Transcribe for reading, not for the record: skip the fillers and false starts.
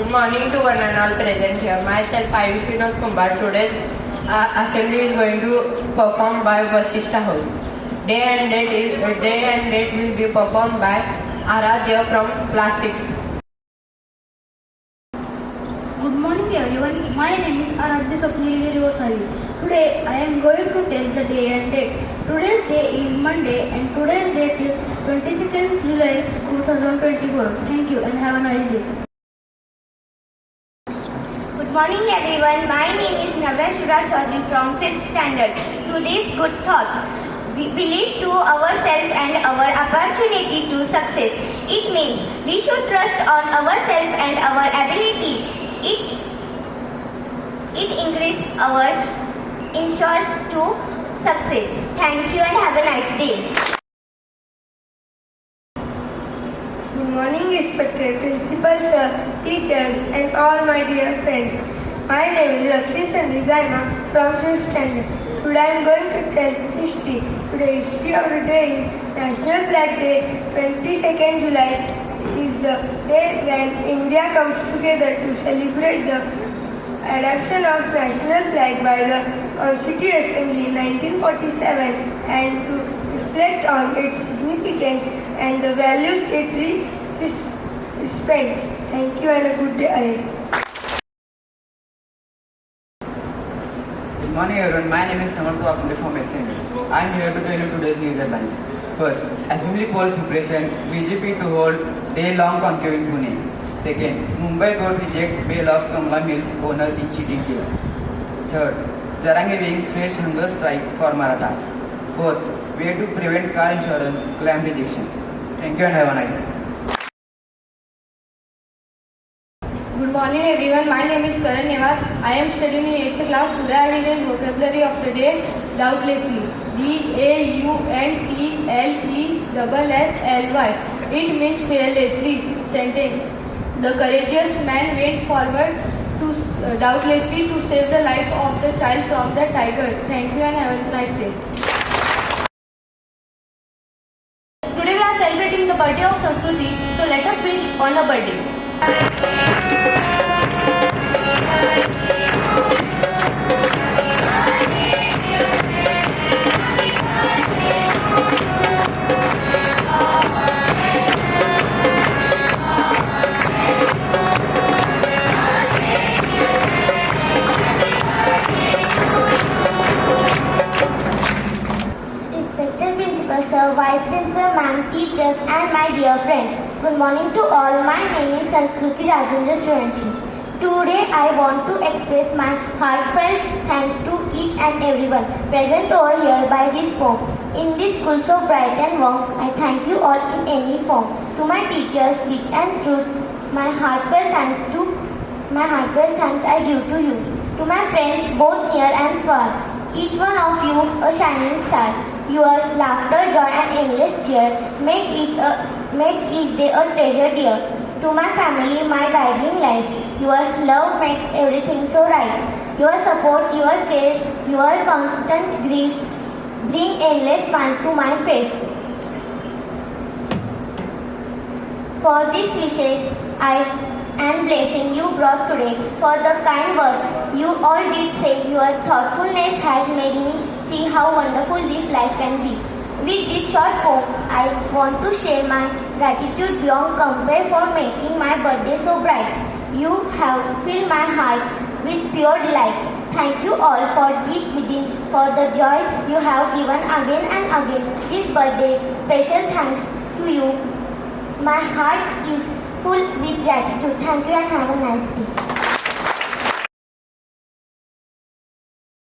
Good morning to one and all present here. Myself, Ayush Kumbar. Today's assembly is going to perform by Vasishta House. Day and date will be performed by Aradhya from class 6th. Good morning everyone. My name is Aradhya Swapnilgiri. Today I am going to tell the day and date. Today's day is Monday and today's date is 22nd July 2024. Thank you and have a nice day. Good morning everyone. My name is Shraddha from 5th standard. Today's good thought. We believe to ourselves and our opportunity to success. It means we should trust on ourselves and our ability. It increases our ensures to success. Thank you and have a nice day. Good morning, respected principal sir, teachers and all my dear friends. My name is Lakshmi Sandhigana from 5th standard. Today I am going to tell history. Today history of the day is National Flag Day. 22nd July is the day when India comes together to celebrate the adoption of national flag by the Constituent Assembly in 1947 and to reflect on its significance and the values it respects. Thank you and a good day ahead. Good morning everyone, my name is Samarth Akande from 8th standard. I am here to tell you today's news headlines. First, Assembly poll preparation, BJP to hold day-long conclave in Pune. Second, Mumbai court reject bail of Kamala Mills owner in cheating case. Third, Jarange being fresh hunger strike for Maratha. Fourth, way to prevent car insurance claim rejection. Thank you and have a nice day. Good morning everyone, my name is Karan Newar. I am studying in 8th class. Today I will tell vocabulary of the day doubtlessly. DAUNTLESSLY. It means fearlessly. Sentence. The courageous man went forward to doubtlessly to save the life of the child from the tiger. Thank you and have a nice day. Today we are celebrating the birthday of Sanskruti, so let us wish on her birthday. Sir, Vice Principal Ma'am, teachers and my dear friends. Good morning to all. My name is Sanskruti Rajendra Suranshi. Today I want to express my heartfelt thanks to each and everyone present over here by this form. In this school so bright and warm, I thank you all in any form. To my teachers, which and truth, my heartfelt thanks I give to you. To my friends, both near and far, each one of you a shining star. Your laughter, joy and endless cheer make each day a treasure dear. To my family, my guiding lights, your love makes everything so right. Your support, your care, your constant grace bring endless smile to my face. For these wishes and blessing you brought today, for the kind words you all did say, your thoughtfulness has made me see how wonderful this life can be. With this short poem, I want to share my gratitude beyond compare for making my birthday so bright. You have filled my heart with pure delight. Thank you all for deep within, for the joy you have given again and again. This birthday, special thanks to you. My heart is full with gratitude. Thank you and have a nice day.